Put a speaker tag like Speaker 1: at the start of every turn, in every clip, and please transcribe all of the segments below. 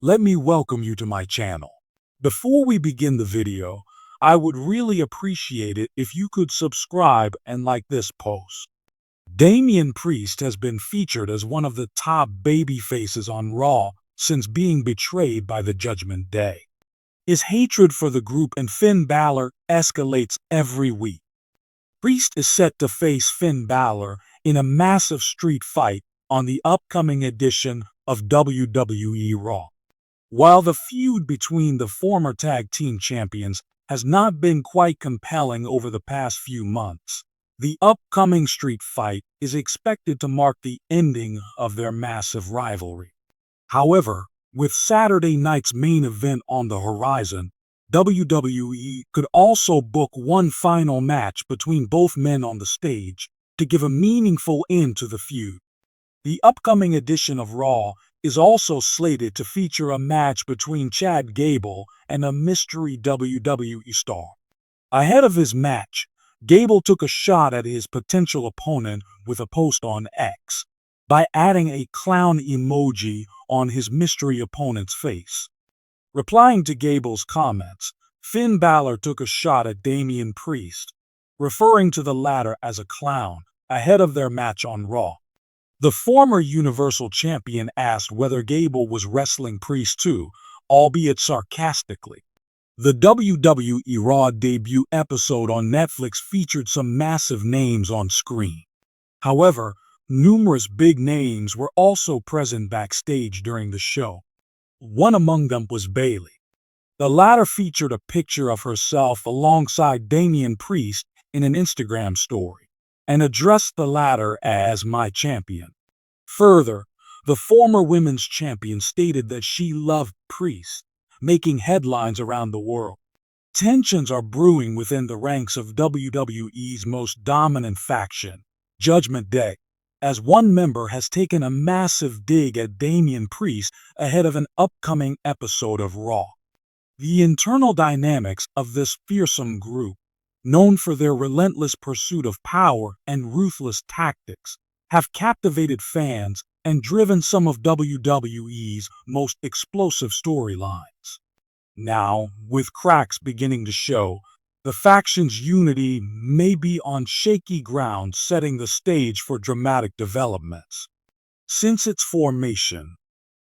Speaker 1: let me welcome you to my channel. Before we begin the video, I would really appreciate it if you could subscribe and like this post. Damian Priest has been featured as one of the top babyfaces on Raw since being betrayed by the Judgment Day. His hatred for the group and Finn Balor escalates every week. Priest is set to face Finn Balor in a massive street fight on the upcoming edition of WWE Raw. While the feud between the former tag team champions has not been quite compelling over the past few months, the upcoming street fight is expected to mark the ending of their massive rivalry. However, with Saturday night's main event on the horizon, WWE could also book one final match between both men on the stage to give a meaningful end to the feud. The upcoming edition of Raw is also slated to feature a match between Chad Gable and a mystery WWE star. Ahead of his match, Gable took a shot at his potential opponent with a post on X by adding a clown emoji on his mystery opponent's face. Replying to Gable's comments, Finn Balor took a shot at Damian Priest, referring to the latter as a clown ahead of their match on Raw. The former Universal Champion asked whether Gable was wrestling Priest too, albeit sarcastically. The WWE Raw debut episode on Netflix featured some massive names on screen. However, numerous big names were also present backstage during the show. One among them was Bayley. The latter featured a picture of herself alongside Damian Priest in an Instagram story, and addressed the latter as "my champion." Further, the former women's champion stated that she loved Priest, making headlines around the world. Tensions are brewing within the ranks of WWE's most dominant faction, Judgment Day, as one member has taken a massive dig at Damian Priest ahead of an upcoming episode of Raw. The internal dynamics of this fearsome group, known for their relentless pursuit of power and ruthless tactics, have captivated fans and driven some of WWE's most explosive storylines. Now, with cracks beginning to show, the faction's unity may be on shaky ground, setting the stage for dramatic developments. Since its formation,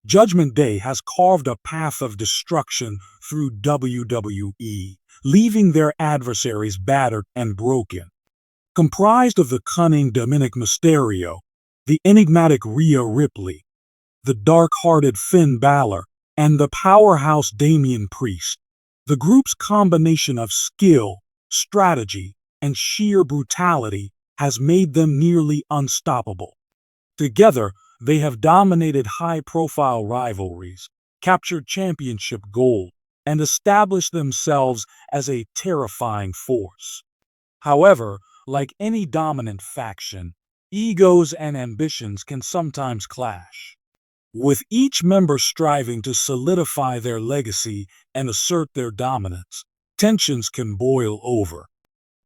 Speaker 1: Judgment Day has carved a path of destruction through WWE, leaving their adversaries battered and broken. Comprised of the cunning Dominic Mysterio, the enigmatic Rhea Ripley, the dark-hearted Finn Balor, and the powerhouse Damian Priest, the group's combination of skill, strategy, and sheer brutality has made them nearly unstoppable. Together, they have dominated high-profile rivalries, captured championship gold, and established themselves as a terrifying force. However, like any dominant faction, egos and ambitions can sometimes clash, with each member striving to solidify their legacy and assert their dominance. Tensions can boil over.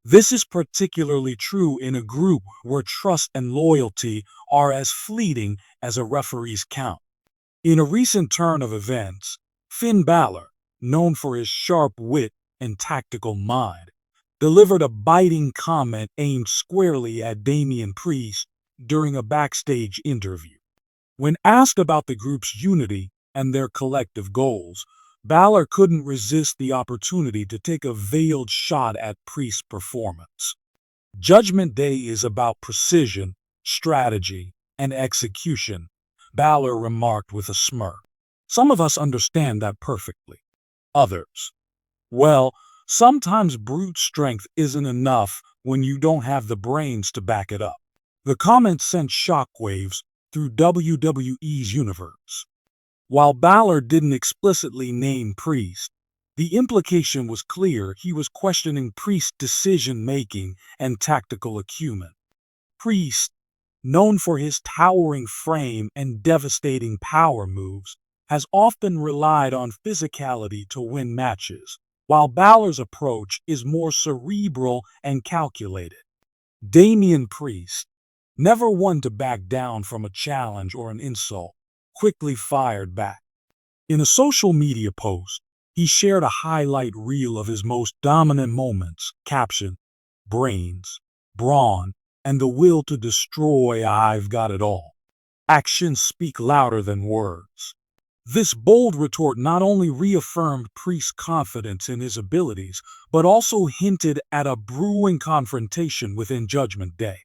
Speaker 1: This is particularly true in a group where trust and loyalty are as fleeting as a referee's count. In a recent turn of events, Finn Balor, known for his sharp wit and tactical mind, delivered a biting comment aimed squarely at Damian Priest during a backstage interview. When asked about the group's unity and their collective goals, Balor couldn't resist the opportunity to take a veiled shot at Priest's performance. Judgment Day is about precision, strategy, and execution, Balor remarked with a smirk. Some of us understand that perfectly. Others, well, sometimes brute strength isn't enough when you don't have the brains to back it up. The comment sent shockwaves through WWE's Universe. While Balor didn't explicitly name Priest, the implication was clear. He was questioning Priest's decision-making and tactical acumen. Priest, known for his towering frame and devastating power moves, has often relied on physicality to win matches, while Balor's approach is more cerebral and calculated. Damian Priest, never one to back down from a challenge or an insult, quickly fired back. In a social media post, he shared a highlight reel of his most dominant moments, captioned, "Brains, brawn, and the will to destroy, I've got it all. Actions speak louder than words." This bold retort not only reaffirmed Priest's confidence in his abilities, but also hinted at a brewing confrontation within Judgment Day.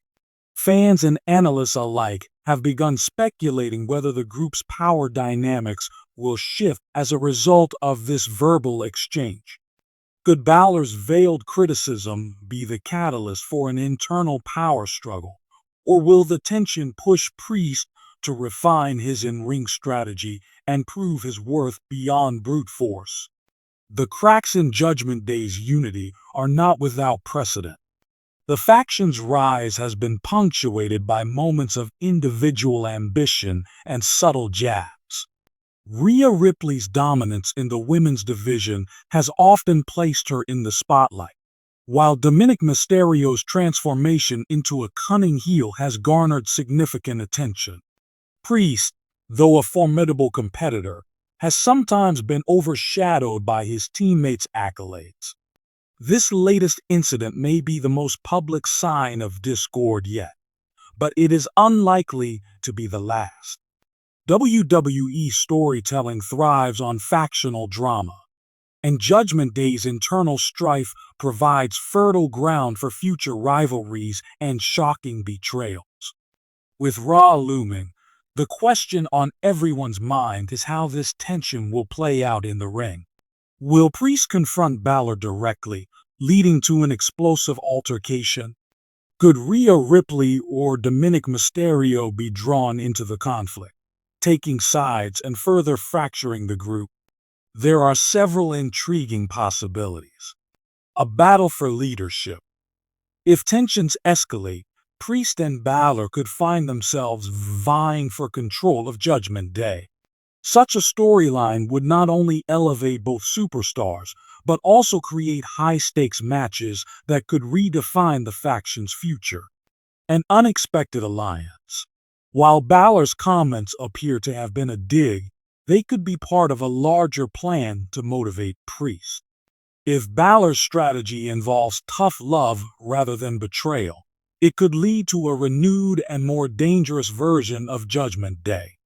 Speaker 1: Fans and analysts alike have begun speculating whether the group's power dynamics will shift as a result of this verbal exchange. Could Balor's veiled criticism be the catalyst for an internal power struggle, or will the tension push Priest to refine his in-ring strategy and prove his worth beyond brute force? The cracks in Judgment Day's unity are not without precedent. The faction's rise has been punctuated by moments of individual ambition and subtle jabs. Rhea Ripley's dominance in the women's division has often placed her in the spotlight, while Dominic Mysterio's transformation into a cunning heel has garnered significant attention. Priest, though a formidable competitor, has sometimes been overshadowed by his teammates' accolades. This latest incident may be the most public sign of discord yet, but it is unlikely to be the last. WWE storytelling thrives on factional drama, and Judgment Day's internal strife provides fertile ground for future rivalries and shocking betrayals. With Raw looming, the question on everyone's mind is how this tension will play out in the ring. Will Priest confront Balor directly, leading to an explosive altercation? Could Rhea Ripley or Dominic Mysterio be drawn into the conflict, taking sides and further fracturing the group? There are several intriguing possibilities. A battle for leadership. If tensions escalate, Priest and Balor could find themselves vying for control of Judgment Day. Such a storyline would not only elevate both superstars, but also create high-stakes matches that could redefine the faction's future. An unexpected alliance. While Balor's comments appear to have been a dig, they could be part of a larger plan to motivate Priest. If Balor's strategy involves tough love rather than betrayal, it could lead to a renewed and more dangerous version of Judgment Day.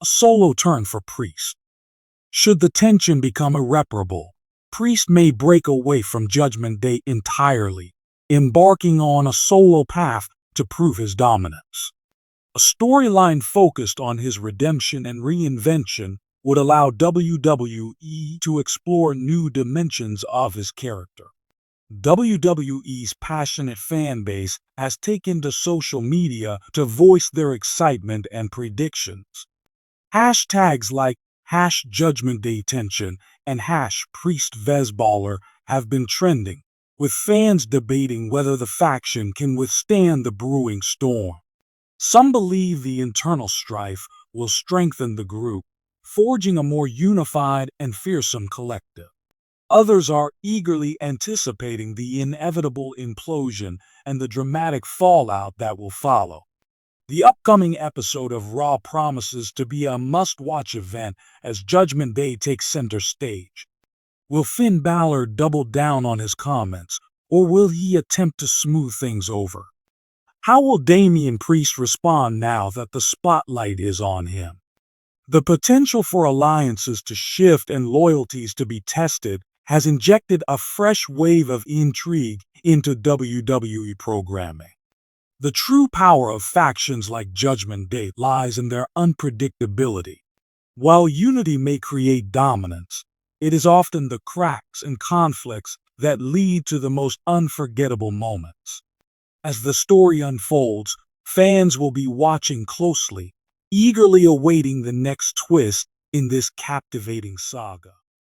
Speaker 1: A solo turn for Priest. Should the tension become irreparable, Priest may break away from Judgment Day entirely, embarking on a solo path to prove his dominance. A storyline focused on his redemption and reinvention would allow WWE to explore new dimensions of his character. WWE's passionate fan base has taken to social media to voice their excitement and predictions. Hashtags like #JudgmentDayTension and #PriestVsBaller have been trending, with fans debating whether the faction can withstand the brewing storm. Some believe the internal strife will strengthen the group, forging a more unified and fearsome collective. Others are eagerly anticipating the inevitable implosion and the dramatic fallout that will follow. The upcoming episode of Raw promises to be a must-watch event as Judgment Day takes center stage. Will Finn Balor double down on his comments, or will he attempt to smooth things over? How will Damian Priest respond now that the spotlight is on him? The potential for alliances to shift and loyalties to be tested has injected a fresh wave of intrigue into WWE programming. The true power of factions like Judgment Day lies in their unpredictability. While unity may create dominance, it is often the cracks and conflicts that lead to the most unforgettable moments. As the story unfolds, fans will be watching closely, eagerly awaiting the next twist in this captivating saga.